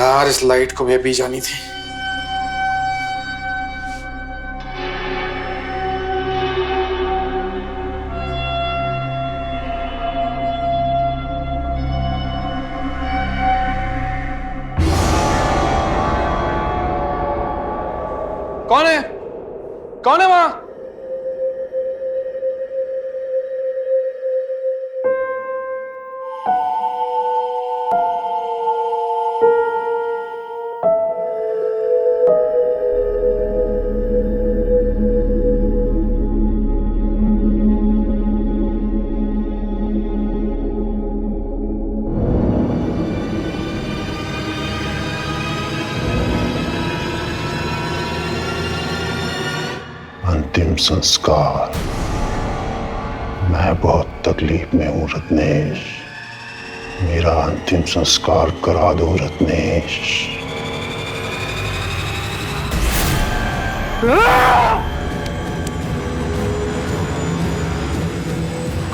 यार इस लाइट को भी अभी जानी थी। कौन है? कौन है वहां? अंतिम संस्कार। मैं बहुत तकलीफ में हूं रत्नेश, मेरा अंतिम संस्कार करा दो रत्नेश।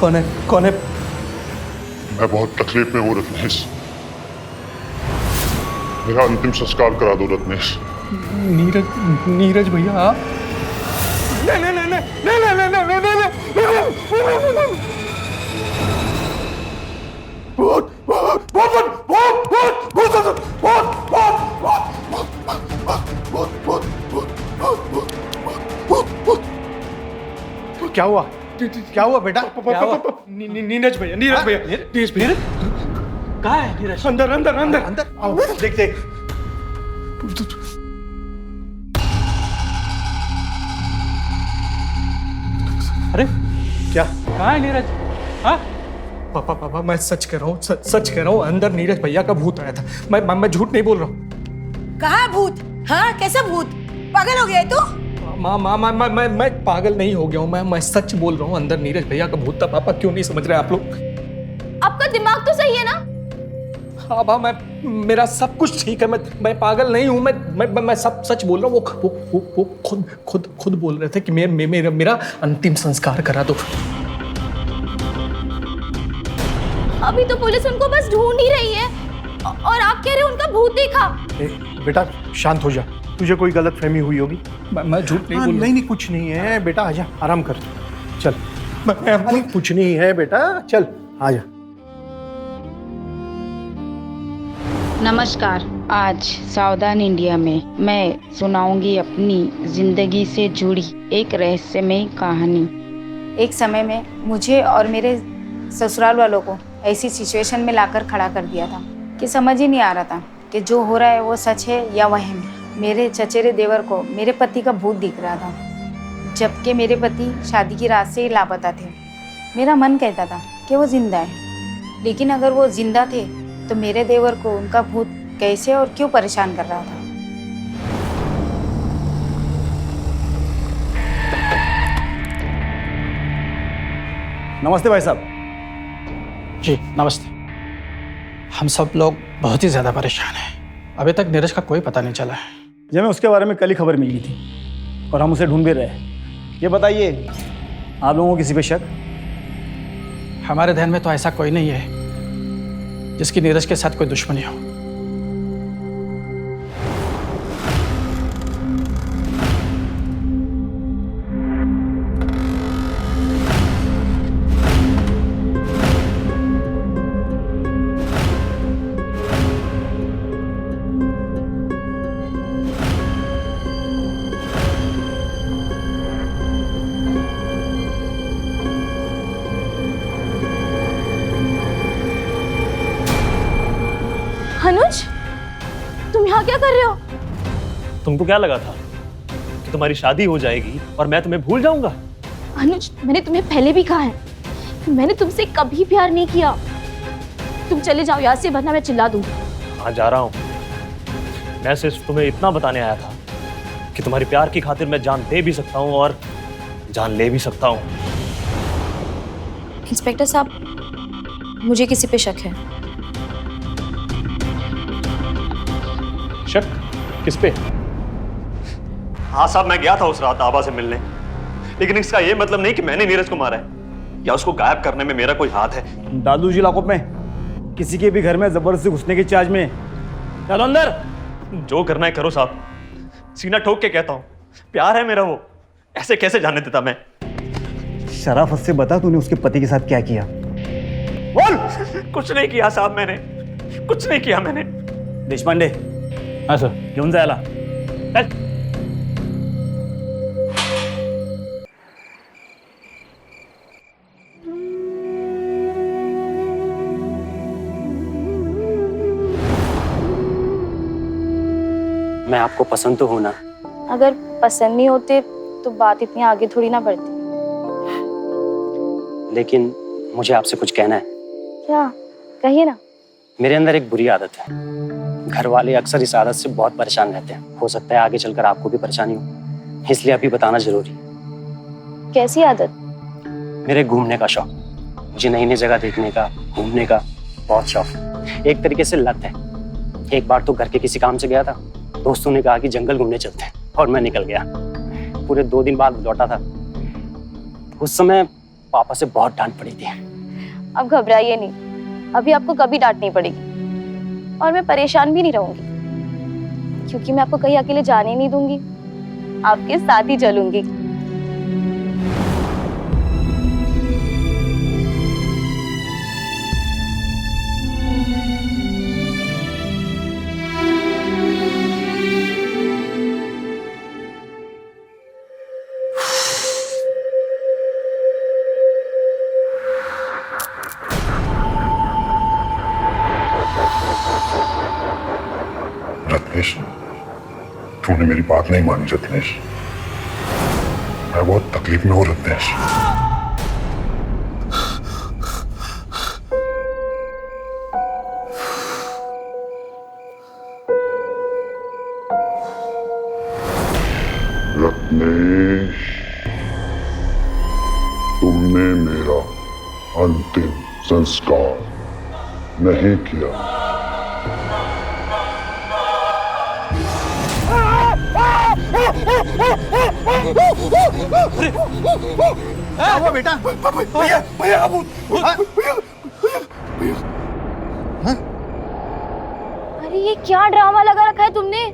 कौन है? कौन है? मैं बहुत तकलीफ में हूं रत्नेश, मेरा अंतिम संस्कार करा दो रत्नेश। नीरज भैया आप? नहीं नहीं नहीं नहीं नहीं नहीं नहीं नहीं नहीं। बहुत बहुत बहुत बहुत बहुत बहुत बहुत। क्या हुआ? क्या हुआ बेटा? क्या हुआ? नीरज भैया, नीरज भैया, नीरज भैया कहाँ है? नीरज अंदर अंदर अंदर अंदर आओ, देख देख। अरे क्या? कहाँ है नीरज? हाँ पापा पापा मैं सच कह रहा हूँ, सच कह रहा हूँ, अंदर नीरज भैया का भूत आया था। मैं झूठ नहीं बोल रहा हूँ। कहाँ भूत? हाँ कैसा भूत? पागल हो गया है तू? मैं पागल नहीं हो गया हूँ, मैं सच बोल रहा हूँ, अंदर नीरज भैया का भूत था। पापा क्यों नहीं समझ रहे आप लोग? आपका दिमाग तो सही है ना? हाँ बा, मेरा सब कुछ ठीक है, मैं पागल नहीं हूँ, मैं सब सच बोल रहा हूँ। वो खुद बोल रहे थे कि मेरा अंतिम संस्कार करा दो। अभी तो पुलिस उनको बस ढूंढ ही रही है और आप कह रहे हो उनका भूत देखा। बेटा शांत हो जा, तुझे कोई गलतफहमी हुई होगी। मैं झूठ नहीं बोल रहा। नहीं कुछ नहीं है बेटा, आजा आराम कर, चल। कुछ नहीं है बेटा, चल आजा। नमस्कार, आज सावधान इंडिया में मैं सुनाऊंगी अपनी जिंदगी से जुड़ी एक रहस्यमय कहानी। एक समय में मुझे और मेरे ससुराल वालों को ऐसी सिचुएशन में लाकर खड़ा कर दिया था कि समझ ही नहीं आ रहा था कि जो हो रहा है वो सच है या वहम है। मेरे चचेरे देवर को मेरे पति का भूत दिख रहा था, जबकि मेरे पति शादी की रात से ही लापता थे। मेरा मन कहता था कि वो जिंदा है, लेकिन अगर वो जिंदा थे तो मेरे देवर को उनका भूत कैसे और क्यों परेशान कर रहा था। नमस्ते भाई साहब। जी नमस्ते। हम सब लोग बहुत ही ज़्यादा परेशान हैं। अभी तक नीरज का कोई पता नहीं चला है। जी हमें उसके बारे में कल ही खबर मिल गई थी और हम उसे ढूंढ भी रहे हैं। ये बताइए आप लोगों को किसी पे शक? हमारे ध्यान में तो ऐसा कोई नहीं है जिसकी नीरज के साथ कोई दुश्मनी हो। अनुज, तुम यहाँ क्या कर रहे हो? तुमको क्या लगा था कि तुम्हारी शादी हो जाएगी और मैं तुम्हें भूल जाऊंगा? अनुज, मैंने तुम्हें पहले भी कहा है, मैंने तुमसे कभी प्यार नहीं किया। तुम चले जाओ यहाँ से, वरना मैं चिल्ला दूंगी। हाँ जा रहा हूँ। मैं सिर्फ तुम्हें इतना बताने आया था कि तुम्हारी प्यार की खातिर मैं जान दे भी सकता हूँ और जान ले भी सकता हूँ। इंस्पेक्टर साहब, मुझे किसी पे शक है। शक? किस पे? हाँ साहब, मैं गया था उस रात आबा से मिलने, लेकिन इसका ये मतलब नहीं कि मैंने नीरज को मारा है या उसको गायब करने में मेरा कोई हाथ है। दादू जी लॉकअप में किसी के भी घर में जबरदस्ती घुसने की चार्ज में चलो अंदर। जो करना है करो साहब, सीना ठोक के कहता हूँ, प्यार है मेरा वो, ऐसे कैसे जाने देता मैं? शराफत से बता तूने उसके पति के साथ क्या किया? बोल। कुछ नहीं किया साहब, मैंने कुछ नहीं किया मैंने। देशपांडे, हाँ सर। घेऊन जायला चल। मैं आपको पसंद तो हूं ना? अगर पसंद नहीं होते तो बात इतनी आगे थोड़ी ना बढ़ती। लेकिन मुझे आपसे कुछ कहना है। क्या? कहिए ना। मेरे अंदर एक बुरी आदत है। घर वाले अक्सर इस आदत से बहुत परेशान रहते हैं। हो सकता है आगे चलकर आपको भी परेशानी हो, इसलिए अभी बताना जरूरी है। कैसी आदत? मेरे घूमने का शौक। मुझे नई नई जगह देखने का, घूमने का बहुत शौक। एक तरीके से लत है। एक बार तो घर के किसी काम से गया था, दोस्तों ने कहा कि जंगल घूमने चलते हैं और मैं निकल गया। पूरे 2 दिन बाद लौटा था। उस समय पापा से बहुत डांट पड़ी थी। अब घबराइए नहीं, अभी आपको कभी डांट नहीं पड़ेगी और मैं परेशान भी नहीं रहूंगी, क्योंकि मैं आपको कहीं अकेले जाने नहीं दूंगी, आपके साथ ही चलूंगी। रत्नेश, तूने मेरी बात नहीं मानी रत्नेश। मैं बहुत तकलीफ में हूं रत्नेश। रत्नेश, तुमने मेरा अंतिम संस्कार नहीं किया। वो बेटा भैया भैया अरे ये क्या ड्रामा लगा रखा है तुमने?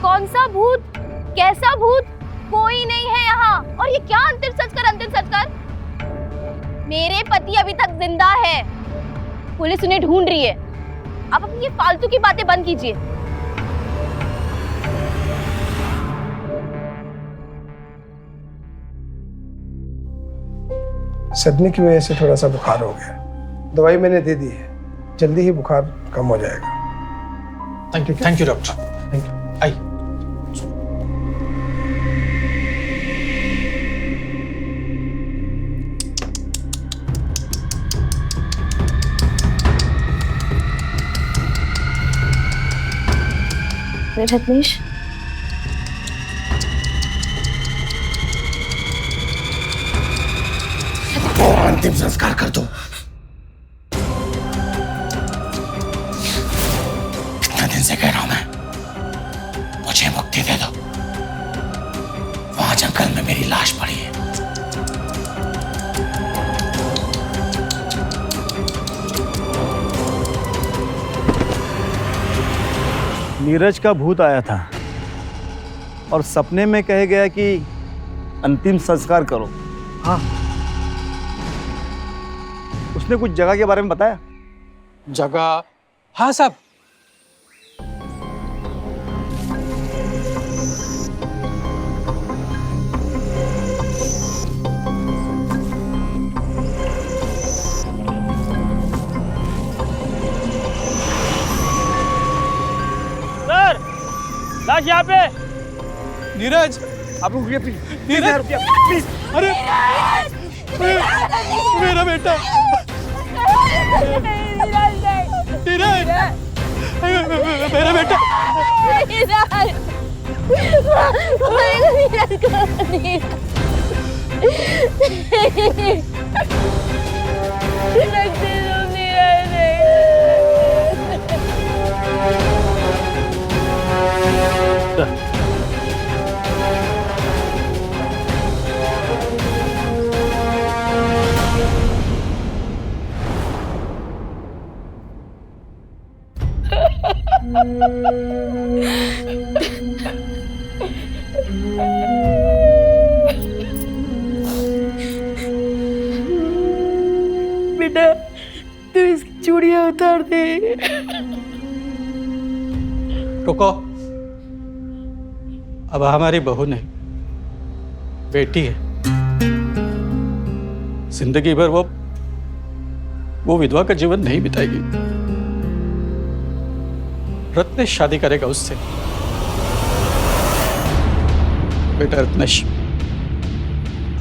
कौन सा भूत? कैसा भूत? कोई नहीं है यहाँ। और ये क्या अंतिम संस्कार? अंतिम संस्कार? मेरे पति अभी तक जिंदा है, पुलिस उन्हें ढूंढ रही है। आप अपनी ये फालतू की बातें बंद कीजिए। सदमे की वजह से थोड़ा सा बुखार हो गया। दवाई मैंने दे दी है, जल्दी ही बुखार कम हो जाएगा। Thank you doctor. Thank you. I. Ratnesh, अंतिम संस्कार कर दो। इतना दिन से कह रहा हूं मैं, मुझे मुक्ति दे दो। वहां जंगल में मेरी लाश पड़ी है। नीरज का भूत आया था और सपने में कह गया कि अंतिम संस्कार करो। हाँ, उसने कुछ जगह के बारे में बताया? जगह? हाँ साहब, सर लाश यहाँ पे। नीरज, आप लोग रुकिए प्लीज। नीरज, प्लीज। अरे मेरा बेटा नीरज, मेरा बेटा। बेटा तू इसकी चूड़ियां उतार दे। रुको, अब हमारी बहू नहीं, बेटी है। जिंदगी भर वो विधवा का जीवन नहीं बिताएगी। रत्नेश शादी करेगा उससे। बेटा रत्नेश,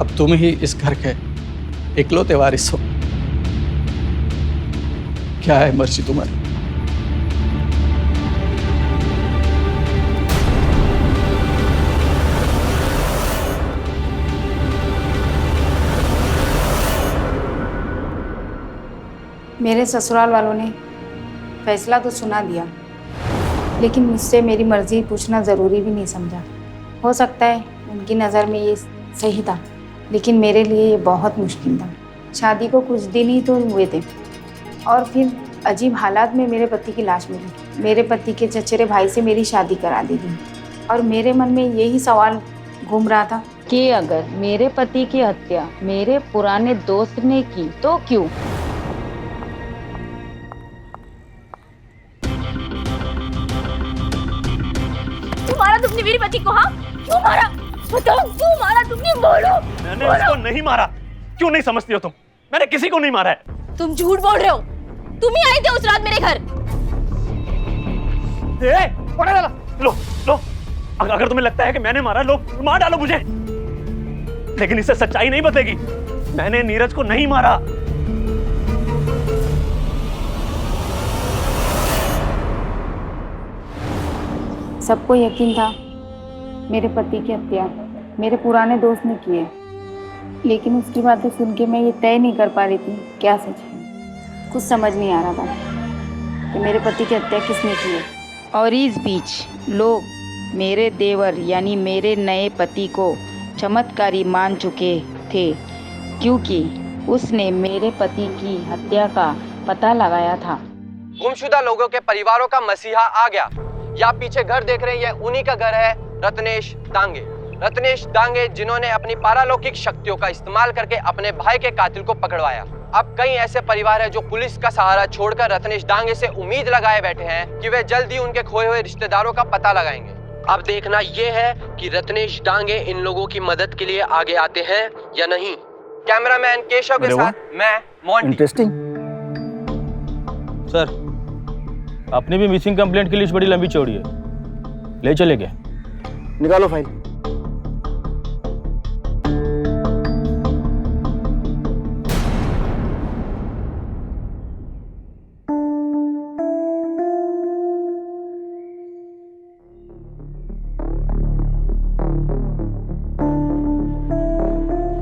अब तुम ही इस घर के इकलौते वारिस हो। क्या है मर्जी तुम्हारी। मेरे ससुराल वालों ने फैसला तो सुना दिया, लेकिन मुझसे मेरी मर्जी पूछना ज़रूरी भी नहीं समझा। हो सकता है उनकी नज़र में ये सही था, लेकिन मेरे लिए ये बहुत मुश्किल था। शादी को कुछ दिन ही तो हुए थे और फिर अजीब हालात में मेरे पति की लाश मिली। मेरे पति के चचेरे भाई से मेरी शादी करा दी गई और मेरे मन में यही सवाल घूम रहा था कि अगर मेरे पति की हत्या मेरे पुराने दोस्त ने की तो क्यों। मारा तुमने मेरे पति को? हाँ, क्यों मारा? बताओ, क्यों मारा तुमने? बोलो। मैंने उसको नहीं मारा। क्यों नहीं समझती हो तुम? मैंने किसी को नहीं मारा है। तुम झूठ बोल रहे हो। तुम ही आए थे उस रात मेरे घर। लो लो, अगर तुम्हें लगता है कि मैंने मारा, लो मार डालो मुझे, लेकिन इससे सच्चाई नहीं बदलेगी। मैंने नीरज को नहीं मारा। सबको यकीन था मेरे पति की हत्या मेरे पुराने दोस्त ने की है, लेकिन उसकी बातें सुन के मैं ये तय नहीं कर पा रही थी क्या सच है। कुछ समझ नहीं आ रहा था कि मेरे पति की हत्या किसने की है। और इस बीच लोग मेरे देवर यानी मेरे नए पति को चमत्कारी मान चुके थे, क्योंकि उसने मेरे पति की हत्या का पता लगाया था। गुमशुदा लोगों के परिवारों का मसीहा आ गया। या पीछे घर देख रहे हैं, यह उन्हीं का घर है, रत्नेश डांगे। रत्नेश डांगे जिन्होंने अपनी पारालौकिक शक्तियों का इस्तेमाल करके अपने भाई के कातिल को पकड़वाया। अब कई ऐसे परिवार हैं जो पुलिस का सहारा छोड़कर रत्नेश डांगे से उम्मीद लगाए बैठे हैं कि वे जल्दी उनके खोए हुए रिश्तेदारों का पता लगाएंगे। अब देखना यह है कि रत्नेश डांगे इन लोगों की मदद के लिए आगे आते हैं या नहीं। कैमरामैन केशव के साथ मैं मोंटी। इंटरेस्टिंग सर, अपनी भी मिसिंग कंप्लेंट की लिस्ट बड़ी लंबी चौड़ी है, ले चले क्या? निकालो फाइल।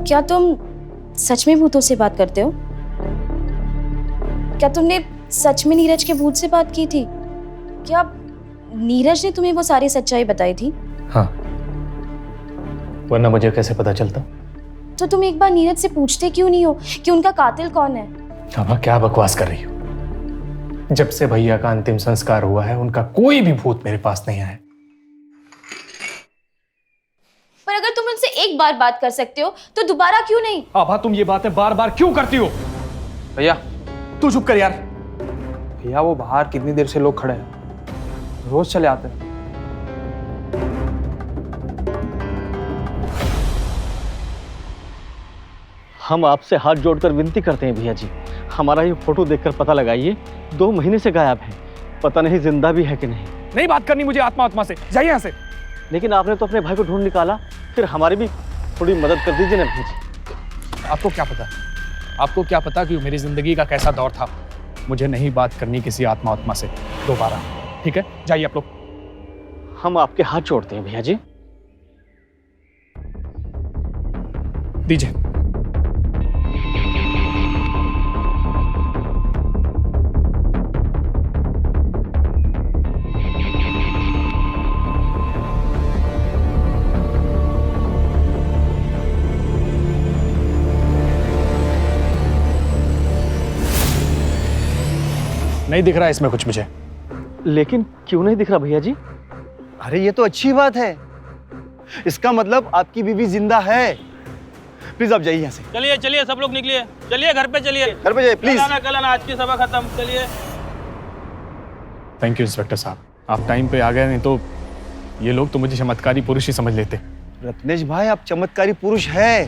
क्या तुम सच में भूतों से बात करते हो? क्या तुमने सच में नीरज के भूत से बात की थी? क्या नीरज ने तुम्हें वो सारी सच्चाई बताई थी? हाँ, वरना मुझे कैसे पता चलता? तो तुम एक बार नीरज से पूछते क्यों नहीं हो कि उनका कातिल कौन है? अब क्या बकवास कर रही हो? जब से भैया का अंतिम संस्कार हुआ है, उनका कोई भी भूत मेरे पास नहीं आया। पर अगर तुम उनसे एक बार बात कर सकते हो तो दोबारा क्यों नहीं? आभा, तुम ये बातें बार बार क्यों करती हो? भैया तू चुप कर यार। भैया वो बाहर कितनी देर से लोग खड़े हैं, रोज चले आते हैं। हम आपसे हाथ जोड़कर विनती करते हैं भैया जी, हमारा ये फोटो देखकर पता लगाइए, 2 महीने से गायब है, पता नहीं जिंदा भी है कि नहीं। नहीं बात करनी मुझे आत्मा से, जाइए यहाँ से। लेकिन आपने तो अपने भाई को ढूंढ निकाला, फिर हमारी भी थोड़ी मदद कर दीजिए ना भैया जी। आपको क्या पता? आपको क्या पता कि मेरी जिंदगी का कैसा दौर था? मुझे नहीं बात करनी किसी आत्मा से दोबारा, ठीक है? जाइए आप लोग। हम आपके हाथ जोड़ते हैं भैया जी। दीजिए। नहीं दिख रहा है इसमें कुछ मुझे। लेकिन क्यों नहीं दिख रहा भैया जी? अरे ये तो अच्छी बात है, इसका मतलब आपकी बीवी जिंदा है। प्लीज आप जाइए यहाँ से। चलिए चलिए सब लोग निकलिए, चलिए घर पे चलिए। घर पे जाइए प्लीज। कल आना, आज की सभा खत्म, चलिए। थैंक यू इंस्पेक्टर साहब, आप टाइम पे आ गए, नहीं तो ये लोग तो मुझे चमत्कारी पुरुष ही समझ लेते। रत्नेश भाई आप चमत्कारी पुरुष है,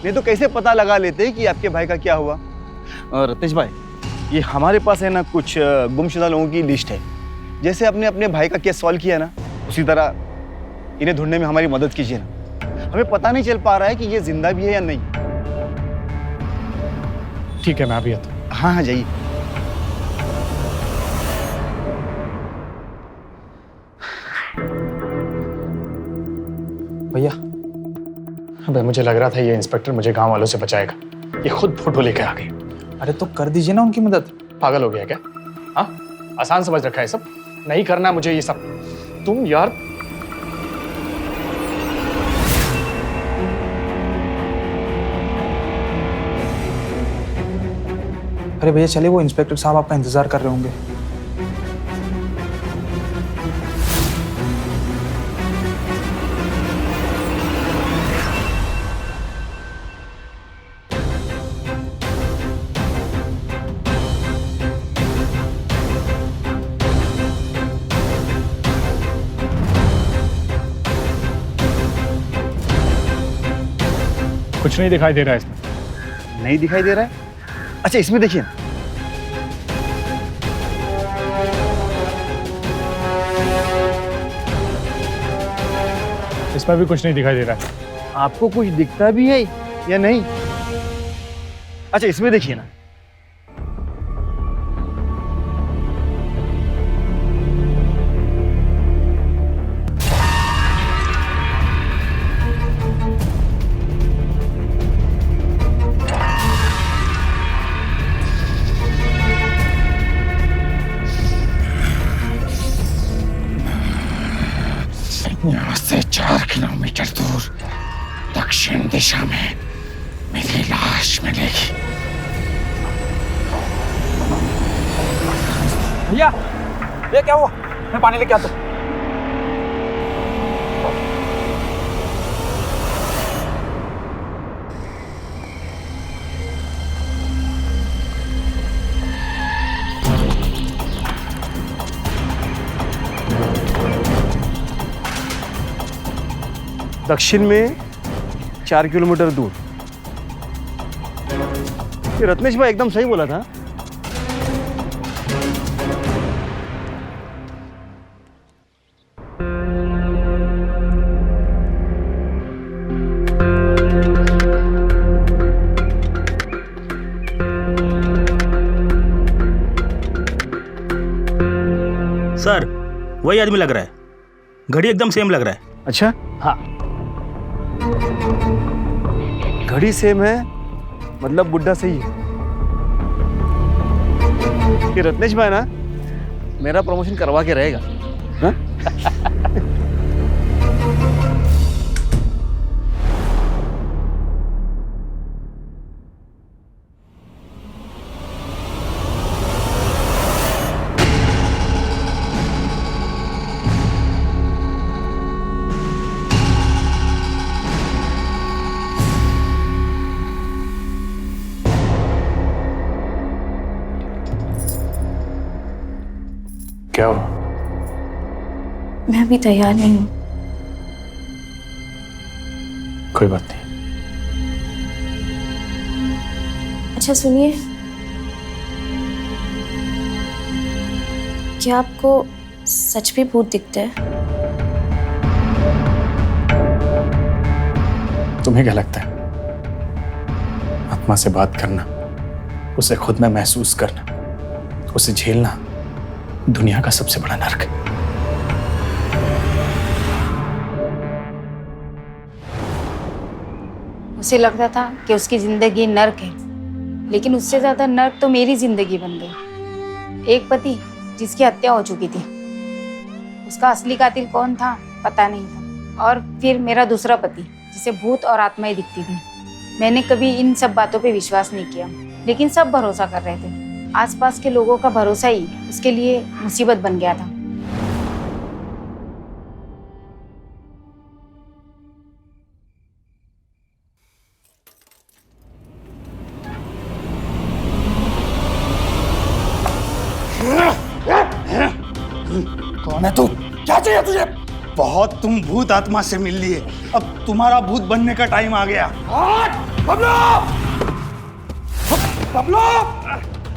नहीं तो कैसे पता लगा लेते कि आपके भाई का क्या हुआ। रत्नेश भाई ये हमारे पास है ना कुछ गुमशुदा लोगों की लिस्ट है, जैसे आपने अपने भाई का केस सॉल्व किया ना, उसी तरह इन्हें ढूंढने में हमारी मदद कीजिए ना। हमें पता नहीं चल पा रहा है कि ये जिंदा भी है या नहीं। ठीक है मैं अभी आता हूँ। हाँ हाँ जाइए। भैया अबे मुझे लग रहा था ये इंस्पेक्टर मुझे गांव वालों से बचाएगा, ये खुद फोटो लेके आ गई। अरे तो कर दीजिए ना उनकी मदद। पागल हो गया क्या? हाँ आसान समझ रखा है सब, नहीं करना मुझे ये सब। तुम यार अरे भैया चलिए, वो इंस्पेक्टर साहब आपका इंतजार कर रहे होंगे। कुछ नहीं दिखाई दे रहा है इसमें। नहीं दिखाई दे रहा है? अच्छा इसमें देखिए। इसमें भी कुछ नहीं दिखाई दे रहा है। आपको कुछ दिखता भी है या नहीं? अच्छा इसमें देखिए ना। यहाँ से 4 किलोमीटर दूर दक्षिण दिशा में मेरी लाश मिलेगी। भैया ये क्या हुआ? मैं पानी लेके आता हूँ। दक्षिण में 4 किलोमीटर दूर। ये रत्नेश भाई एकदम सही बोला था। सर वही आदमी लग रहा है, घड़ी एकदम सेम लग रहा है। अच्छा हाँ घड़ी सेम है, मतलब बुड्ढा सही है। ये रत्नेश भाई ना मेरा प्रमोशन करवा के रहेगा। हाँ? क्या हुआ? मैं अभी तैयार नहीं हूँ। कोई बात नहीं। अच्छा सुनिए, क्या आपको सच में भूत दिखते हैं? तुम्हें क्या लगता है? आत्मा से बात करना, उसे खुद में महसूस करना, उसे झेलना दुनिया का सबसे बड़ा नर्क है। उसे लगता था कि उसकी जिंदगी नर्क है, लेकिन उससे ज्यादा नर्क तो मेरी जिंदगी बन गई। एक पति जिसकी हत्या हो चुकी थी, उसका असली कातिल कौन था पता नहीं था। और फिर मेरा दूसरा पति जिसे भूत और आत्माएं दिखती थी। मैंने कभी इन सब बातों पे विश्वास नहीं किया, लेकिन सब भरोसा कर रहे थे। आसपास के लोगों का भरोसा ही उसके लिए मुसीबत बन गया था। कौन है तू? क्या चाहिए तुझे? बहुत तुम भूत आत्मा से मिल लिए, अब तुम्हारा भूत बनने का टाइम आ गया। बबलू! बबलू!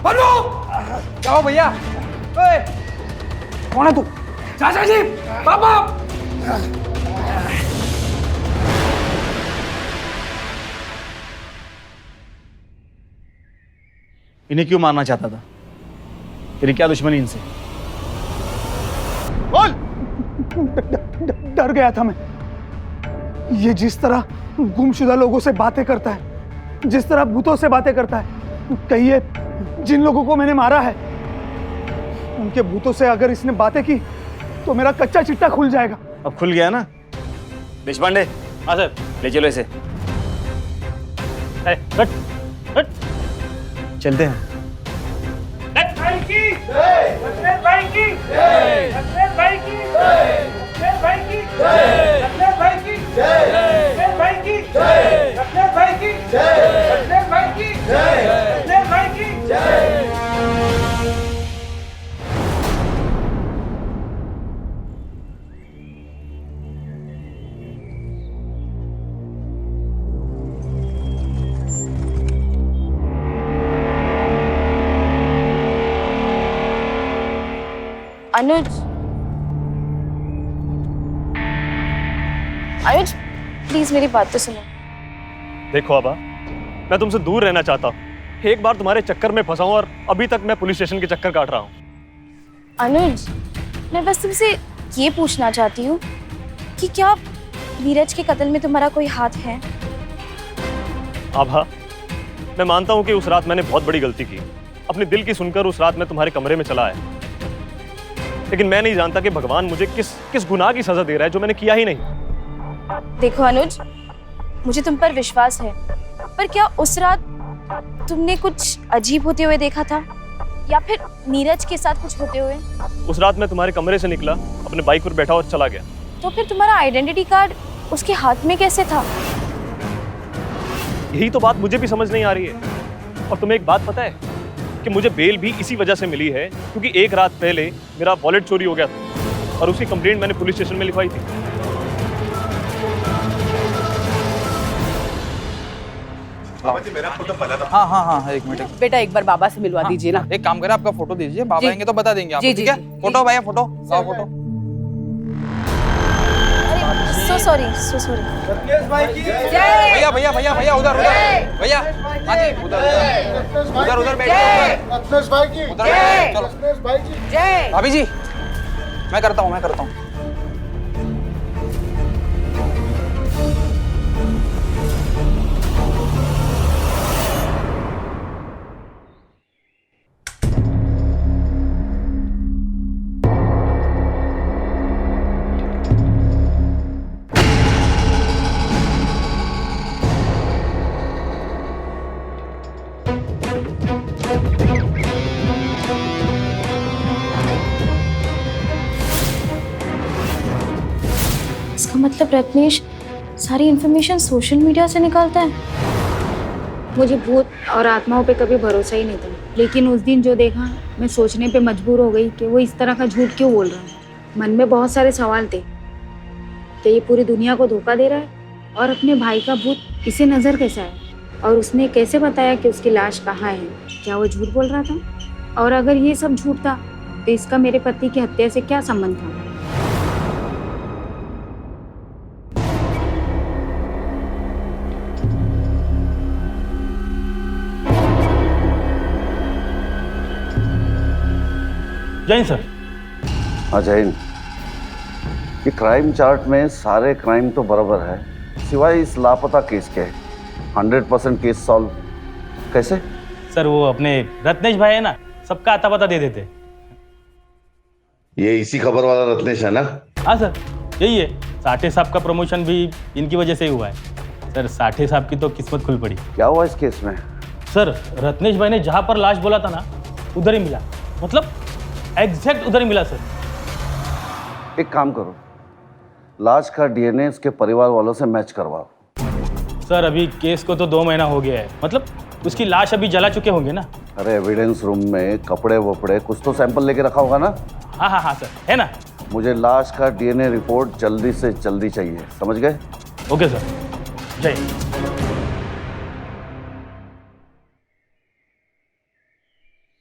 बबलू! क्या हो भैया? कौन है तू? चाचा जी, पापा! इन्हें क्यों मारना चाहता था? तेरी क्या दुश्मनी इनसे? बोल! डर गया था मैं। ये जिस तरह गुमशुदा लोगों से बातें करता है, जिस तरह भूतों से बातें करता है, कहीं ये जिन लोगों को मैंने मारा है उनके भूतों से अगर इसने बातें की तो मेरा कच्चा चिट्टा खुल जाएगा। अब खुल गया ना? देशपांडे, हाँ सर, ले चलो इसे। चलते हैं। अनुज, अनुज प्लीज मेरी बात तो सुनो। देखो आबा, मैं तुमसे दूर रहना चाहता हूँ। एक बार तुम्हारे चक्कर में फंसा हूँ और अभी तक मैं पुलिस स्टेशन के चक्कर काट रहा हूँ। अनुज, मैं बस तुमसे ये पूछना चाहती हूँ कि क्या नीरज के कत्ल में तुम्हारा कोई हाथ है? आभा, मैं मानता हूँ कि उस रात मैंने बहुत बड़ी गलती की। अपने दिल की सुनकर उस रात मैं तुम्हारे कमरे में चला आया, लेकिन मैं नहीं जानता कि भगवान मुझे किस गुनाह की सजा दे रहा है जो मैंने किया ही नहीं। देखो अनुज, मुझे तुम पर विश्वास है, पर क्या उस रात तुमने कुछ अजीब होते हुए देखा था या फिर नीरज के साथ कुछ होते हुए? उस रात मैं तुम्हारे कमरे से निकला, अपने बाइक पर बैठा और चला गया। तो फिर तुम्हारा आइडेंटिटी कार्ड उसके हाथ में कैसे था? यही तो बात मुझे भी समझ नहीं आ रही है। और तुम्हें एक बात पता है कि मुझे बेल भी इसी वजह से मिली है क्योंकि एक रात पहले मेरा वॉलेट चोरी हो गया था और उसकी कंप्लेंट मैंने पुलिस स्टेशन में लिखवाई थी। मेरा फोटो पहला था। हाँ हाँ हाँ, एक मिनट। बेटा एक बार बाबा से मिलवा दीजिए ना। एक काम करें, आपका फोटो दीजिए, बाबा जी। आएंगे तो बता देंगे आपको, जी, ठीक जी, है? जी। फोटो भैया, फोटो लाओ, photo. So sorry, so sorry. भैया भैया भैया भैया, उधर उधर भैया, हाँ जी, उधर उधर उधर बैठिए, उधर चलो। भाभी जी, मैं करता हूँ, मैं करता हूँ। इसका मतलब रत्नेश सारी इंफॉर्मेशन सोशल मीडिया से निकालता है। मुझे भूत और आत्माओं पे कभी भरोसा ही नहीं था, लेकिन उस दिन जो देखा मैं सोचने पे मजबूर हो गई कि वो इस तरह का झूठ क्यों बोल रहा है। मन में बहुत सारे सवाल थे कि ये पूरी दुनिया को धोखा दे रहा है और अपने भाई का भूत इसे नज़र कैसा है और उसने कैसे बताया कि उसकी लाश कहाँ है? क्या वो झूठ बोल रहा था? और अगर ये सब झूठ था तो इसका मेरे पति की हत्या से क्या संबंध था? जैन सर। हाँ जैन, ये क्राइम चार्ट में सारे क्राइम तो बराबर है सिवाय इस लापता केस के। 100% केस सॉल्व कैसे? सर वो अपने रत्नेश भाई है ना, सबका आता पता दे देते। ये इसी खबर वाला रत्नेश है ना? हाँ सर, यही है। साठे साहब का प्रमोशन भी इनकी वजह से ही हुआ है। सर साठे साहब की तो किस्मत खुल पड़ी। क्या हुआ इस केस में? सर रत्नेश भाई ने जहाँ पर लाश बोला था ना, उधर ही मिला, मतलब एग्जैक्ट उधर ही मिला सर। एक काम करो, लाश का डीएनए उसके परिवार वालों से मैच करवाओ। सर अभी केस को तो 2 महीना हो गया है, मतलब उसकी लाश अभी जला चुके होंगे ना। अरे एविडेंस रूम में कपड़े वपड़े कुछ तो सैंपल लेके रखा होगा ना। हाँ हाँ हाँ सर, है ना। मुझे लाश का डीएनए रिपोर्ट जल्दी से जल्दी चाहिए, समझ गए? ओके सर, जय।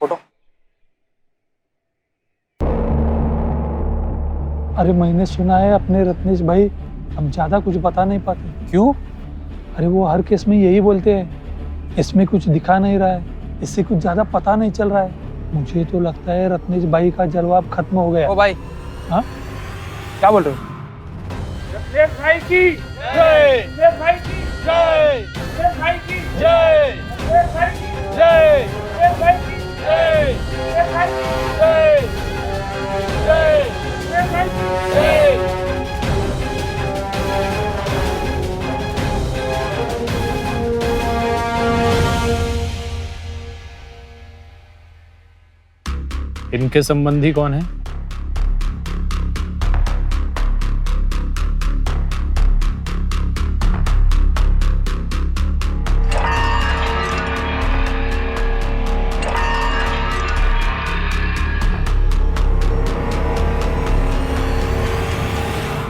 फोटो। अरे मैंने सुना है अपने रत्नेश भाई अब ज्यादा कुछ बता नहीं पाते। क्यों? अरे वो हर केस में यही बोलते हैं, इसमें कुछ दिखा नहीं रहा है, इससे कुछ ज्यादा पता नहीं चल रहा है। मुझे तो लगता है रत्नेश भाई का जवाब खत्म हो गया। ओ भाई, हाँ क्या बोल रहे हो? रत्नेश भाई की जय, रत्नेश भाई की जय, रत्नेश भाई की जय, रत्नेश भाई की जय, रत्नेश भाई की जय, रत्नेश भाई की जय, जय, रत्नेश भाई की जय। इनके संबंधी कौन है?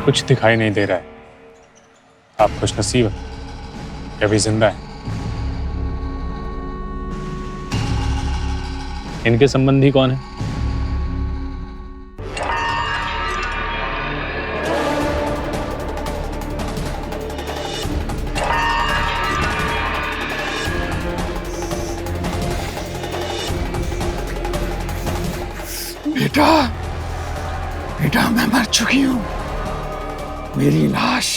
कुछ दिखाई नहीं दे रहा है। आप खुशनसीब हैं कि अभी जिंदा है। इनके संबंधी कौन है? बेटा, बेटा मैं मर चुकी हूं। मेरी लाश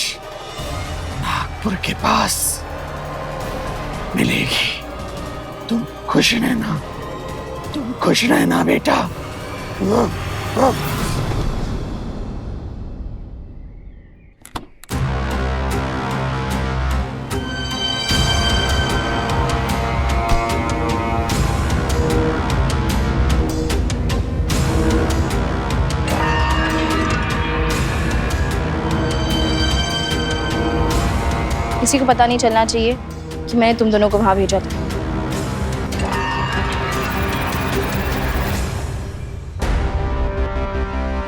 नागपुर के पास मिलेगी। तुम खुश रहना, तुम खुश रहना बेटा। किसी को पता नहीं चलना चाहिए कि मैंने तुम दोनों को वहां भेजा था।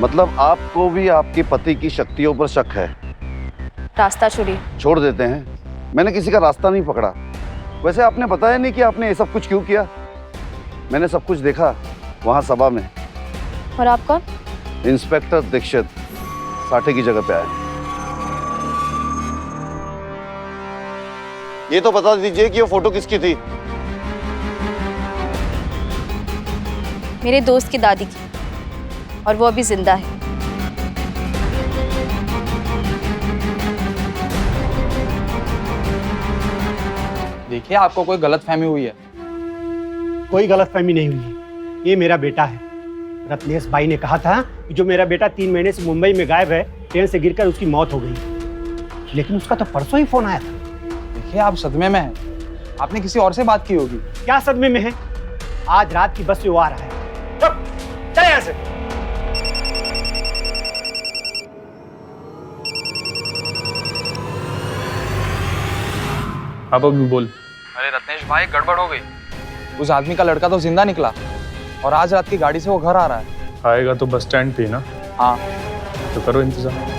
मतलब आपको भी आपके पति की शक्तियों पर शक है? रास्ता छोड़िए। छोड़ देते हैं, मैंने किसी का रास्ता नहीं पकड़ा। वैसे आपने बताया नहीं कि आपने ये सब कुछ क्यों किया। मैंने सब कुछ देखा वहां सभा में। और आप कौन? इंस्पेक्टर दीक्षित, साठे की जगह पे आए। ये तो बता दीजिए कि ये फोटो किसकी थी? मेरे दोस्त की दादी की, और वो अभी जिंदा है। देखिए, आपको कोई गलतफहमी हुई है। कोई गलतफहमी नहीं हुई है, ये मेरा बेटा है। रत्नेश भाई ने कहा था कि जो मेरा बेटा 3 महीने से मुंबई में गायब है, ट्रेन से गिरकर उसकी मौत हो गई। लेकिन उसका तो परसों ही फोन आया था। देखिए, आप सदमे में हैं। आपने किसी और से बात की होगी। क्या सदमे में है? आज रात की बस से वो आ रहा है। चल यहाँ से। अब बोल। अरे रत्नेश भाई, गड़बड़ हो गई। उस आदमी का लड़का तो जिंदा निकला और आज रात की गाड़ी से वो घर आ रहा है। आएगा तो बस स्टैंड पे ही ना? हाँ। तो करो इंतजार।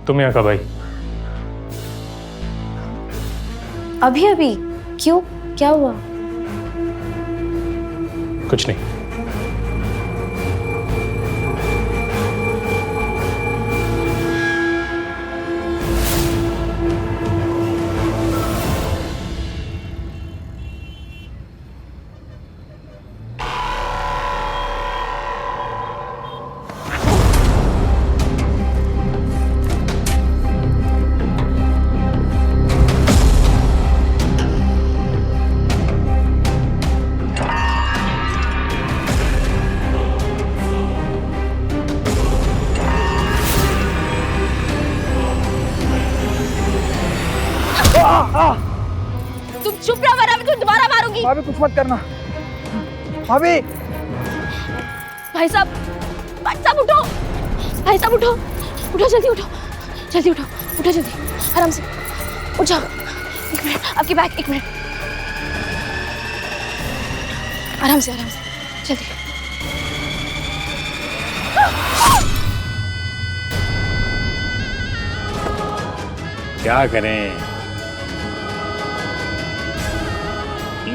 तुम यहाँ कब आई? अभी अभी? क्यों, क्या हुआ? कुछ नहीं। वरना मैं तुम्हें दोबारा मारूंगी। भाभी कुछ मत करना। भाभी भाई साहब उठो। भाई साहब उठो, उठो जल्दी उठो, जल्दी उठो, उठो जल्दी, आराम से उठ जाओ। एक मिनट, आपकी बैग, एक मिनट, आराम से जल्दी। क्या करें,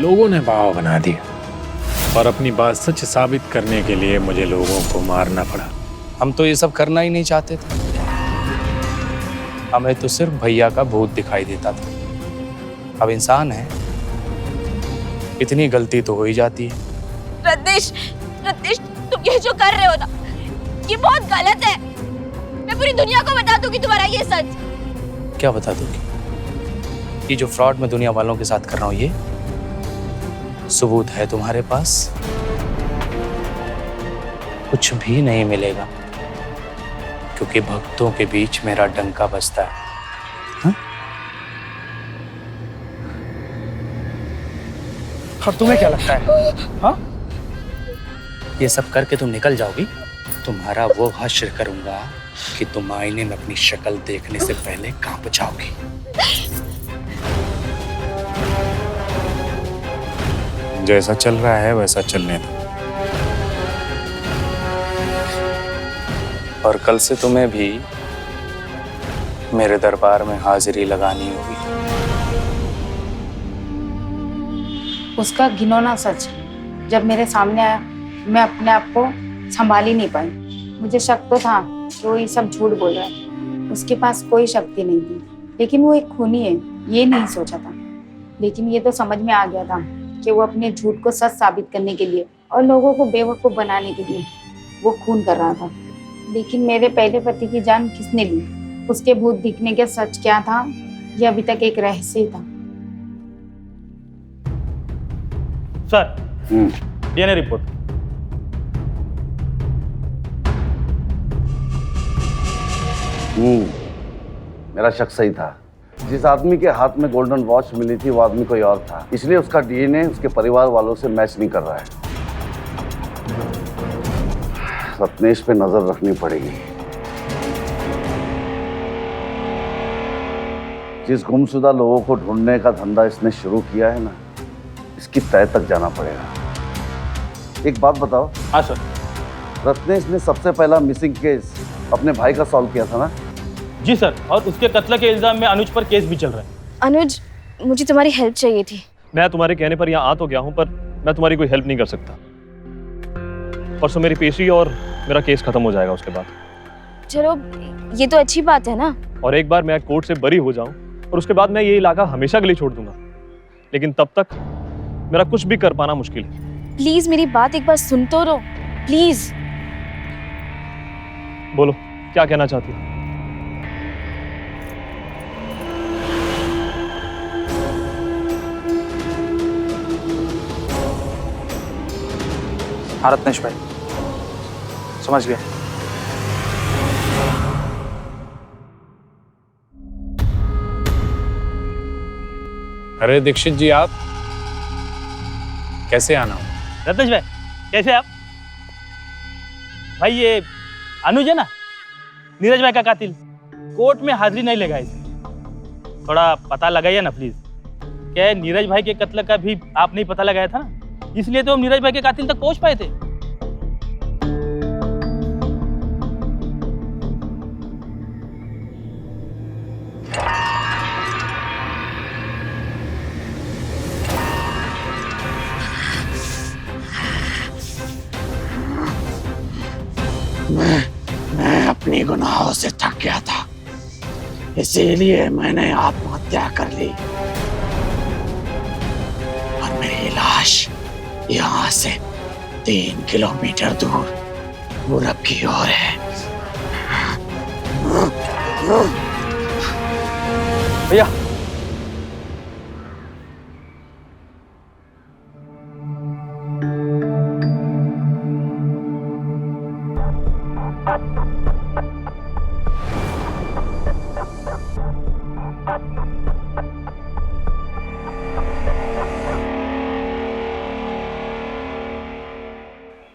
लोगों ने भाव बना दिया और अपनी बात सच साबित करने के लिए मुझे लोगों को मारना पड़ा। हम तो ये सब करना ही नहीं चाहते थे, हमें तो सिर्फ भैया का भूत दिखाई देता था। अब इंसान है, इतनी गलती तो हो ही जाती है। रत्नेश, तुम ये जो कर रहे हो ना, ये बहुत गलत है। मैं पूरी दुनिया को बता दूंगी तुम्हारा ये सच। क्या बता दोगी? ये जो फ्रॉड मैं दुनिया वालों के साथ कर रहा हूँ, ये सबूत है तुम्हारे पास? कुछ भी नहीं मिलेगा, क्योंकि भक्तों के बीच मेरा डंका बजता है। हा? और तुम्हें क्या लगता है? हाँ? ये सब करके तुम निकल जाओगी, तुम्हारा वो हश्र करूंगा कि तुम आईने में अपनी शक्ल देखने से पहले कांप जाओगी। जैसा चल रहा है वैसा चलने दो, और कल से तुम्हें भी मेरे दरबार में हाजिरी लगानी होगी। उसका घिनौना सच जब मेरे सामने आया, मैं अपने आप को संभाल ही नहीं पाई। मुझे शक तो था कि वो ये सब झूठ बोल रहा है, उसके पास कोई शक्ति नहीं थी, लेकिन वो एक खूनी है ये नहीं सोचा था। लेकिन ये तो समझ में आ गया था कि वो अपने झूठ को सच साबित करने के लिए और लोगों को बेवकूफ़ बनाने के लिए वो खून कर रहा था। लेकिन मेरे पहले पति की जान किसने ली, उसके भूत दिखने के सच क्या था, ये अभी तक एक रहस्य था। Sir, DNA report. मेरा शक सही था। जिस आदमी के हाथ में गोल्डन वॉच मिली थी वो आदमी कोई और था, इसलिए उसका डीएनए उसके परिवार वालों से मैच नहीं कर रहा है। रत्नेश पे नजर रखनी पड़ेगी। जिस गुमशुदा लोगों को ढूंढने का धंधा इसने शुरू किया है ना, इसकी तह तक जाना पड़ेगा। एक बात बताओ। हाँ सर। रत्नेश ने सबसे पहला मिसिंग केस अपने भाई का सॉल्व किया था ना? जी सर, और उसके कत्ल के इल्जाम में अनुज पर केस भी चल रहा है। अनुज, मुझे तुम्हारी हेल्प चाहिए थी। मैं तुम्हारे कहने पर यहाँ आ तो गया हूँ, पर मैं तुम्हारी कोई हेल्प नहीं कर सकता। परसों मेरी पेशी और मेरा केस खत्म हो जाएगा उसके बाद। चलो, ये तो अच्छी बात है ना। और एक बार मैं कोर्ट से बरी हो जाऊं और उसके बाद मैं ये इलाका हमेशा के लिए छोड़ दूंगा, लेकिन तब तक मेरा कुछ भी कर पाना मुश्किल है। प्लीज मेरी बात एक बार सुन तो लो, प्लीज। बोलो, क्या कहना चाहती हो? हाँ रत्नेश भाई, समझ गए। अरे दीक्षित जी, आप कैसे आना हो? रत्नेश भाई, कैसे आप? भाई ये अनुज है ना, नीरज भाई का कातिल, कोर्ट में हाजिरी नहीं लगाई। थोड़ा पता लगाइए ना प्लीज। क्या है, नीरज भाई के कत्ल का भी आप नहीं पता लगाया था ना, इसलिए तो हम नीरज भाई के कातिल तक पहुंच पाए थे। मैं अपनी गुनाहों से थक गया था, इसीलिए मैंने आत्महत्या कर ली। और मेरी लाश यहाँ से 3 किलोमीटर दूर पूरब की ओर है। भैया,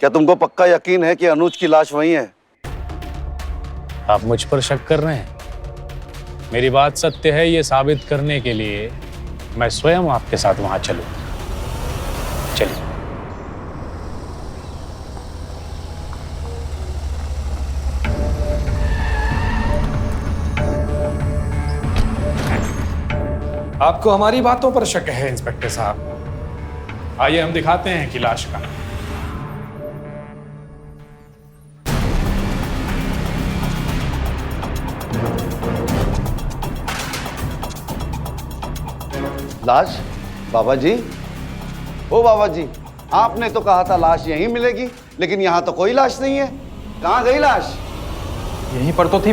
क्या तुमको पक्का यकीन है कि अनुज की लाश वही है? आप मुझ पर शक कर रहे हैं? मेरी बात सत्य है ये साबित करने के लिए मैं स्वयं आपके साथ वहां चलूं। चलिए। आपको हमारी बातों पर शक है इंस्पेक्टर साहब? आइए हम दिखाते हैं कि लाश का। लाश? बाबा जी, ओ बाबा जी, आपने तो कहा था लाश यहीं मिलेगी, लेकिन यहाँ तो कोई लाश नहीं है। कहाँ गई लाश? यहीं पर तो थी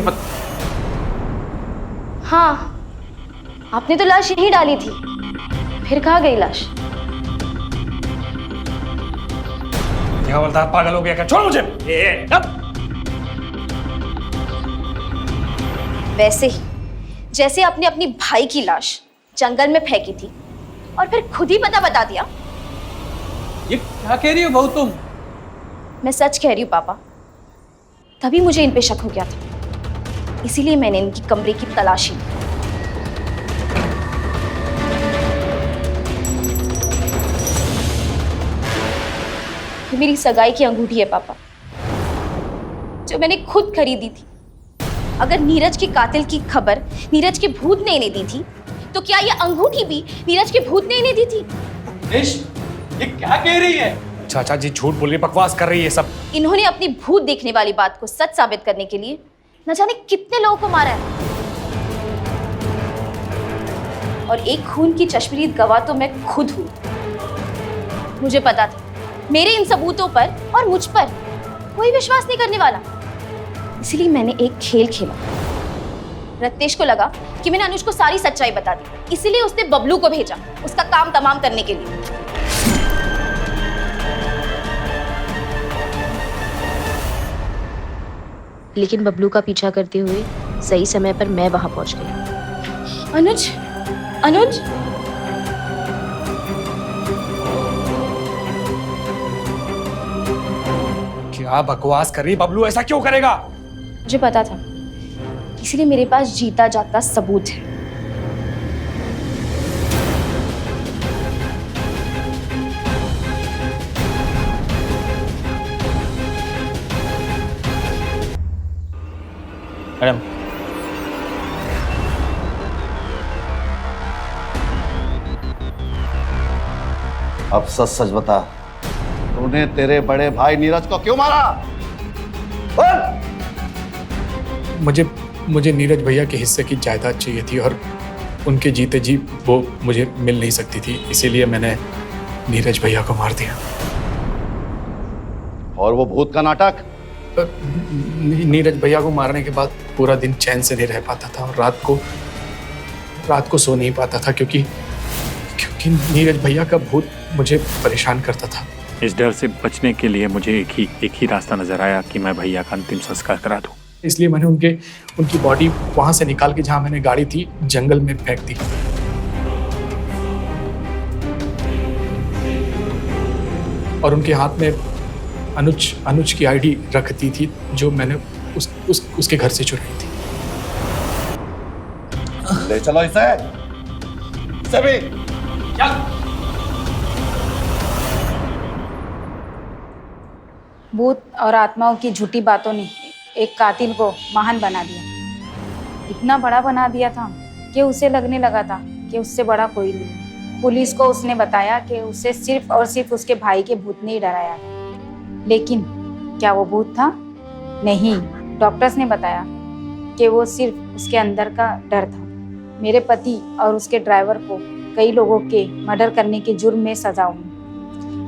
हाँ, आपने तो लाश यहीं डाली थी, फिर कहाँ गई लाश? क्या हवलदार पागल हो गया क्या? छोड़ मुझे। वैसे ही जैसे आपने अपनी भाई की लाश जंगल में फेंकी थी और फिर खुद ही पता बता दिया। ये क्या कह रही हो बहू तुम? मैं सच कह रही हूँ पापा, तभी मुझे इन पे शक हो गया था, इसीलिए मैंने इनकी कमरे की तलाशी ली। ये मेरी सगाई की अंगूठी है पापा, जो मैंने खुद खरीदी थी। अगर नीरज के कातिल की खबर नीरज के भूत ने इन्हें दी थी, तो क्या ये अंगूठी भी नीरज के भूत ने इन्हें दी थी? ये क्या कह रही है? चाचा जी झूठ बोल रही, बकवास कर रही है सब। इन्होंने अपनी भूत देखने वाली बात को सच साबित करने के लिए न जाने कितने लोगों को मारा है, और एक खून की चश्मदीद गवाह तो मैं खुद हूं। मुझे पता था मेरे इन सबूतों पर और मुझ पर कोई विश्वास नहीं करने वाला, इसलिए मैंने एक खेल खेला। रत्नेश को लगा कि मैंने अनुज को सारी सच्चाई बता दी, इसलिए उसने बबलू को भेजा उसका काम तमाम करने के लिए। लेकिन बबलू का पीछा करते हुए सही समय पर मैं वहां पहुंच गई। अनुज, अनुज, क्या बकवास कर रही? बबलू ऐसा क्यों करेगा? मुझे पता था, इसलिए मेरे पास जीता जागता सबूत है। मैडम, अब सच सच बता, तूने तेरे बड़े भाई नीरज को क्यों मारा? बोल! मुझे नीरज भैया के हिस्से की जायदाद चाहिए थी और उनके जीते जी वो मुझे मिल नहीं सकती थी, इसीलिए मैंने नीरज भैया को मार दिया। और वो भूत का नाटक? नीरज भैया को मारने के बाद पूरा दिन चैन से नहीं रह पाता था और रात को सो नहीं पाता था, क्योंकि नीरज भैया का भूत मुझे परेशान करता था। इस डर से बचने के लिए मुझे एक ही रास्ता नजर आया कि मैं भैया का अंतिम संस्कार करा दूं। इसलिए मैंने उनकी बॉडी वहां से निकाल के जहां मैंने गाड़ी थी जंगल में फेंक दी। और उनके हाथ में अनुज की आईडी रख दी थी, जो मैंने उसके घर से चुराई थी। ले चलो इसे सभी। भूत और आत्माओं की झूठी बातों ने एक कातिल को महान बना दिया। इतना बड़ा बना दिया था कि उसे लगने लगा था कि उससे बड़ा कोई नहीं। पुलिस को उसने बताया कि उसे सिर्फ और सिर्फ उसके भाई के भूत ने ही डराया था। लेकिन क्या वो भूत था? नहीं, डॉक्टर्स ने बताया कि वो सिर्फ उसके अंदर का डर था। मेरे पति और उसके ड्राइवर को कई लोगों के मर्डर करने के जुर्म में सजा हुई।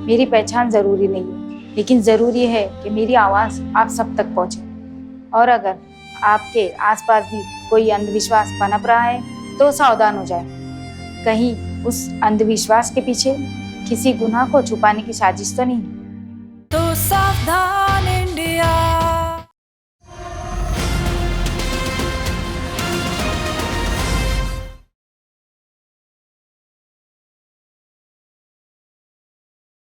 मेरी पहचान ज़रूरी नहीं है, लेकिन ज़रूरी है कि मेरी आवाज़ आप सब तक पहुँचे। और अगर आपके आसपास भी कोई अंधविश्वास पनप रहा है तो सावधान हो जाए, कहीं उस अंधविश्वास के पीछे किसी गुनाह को छुपाने की साजिश तो नहीं। तो सावधान इंडिया।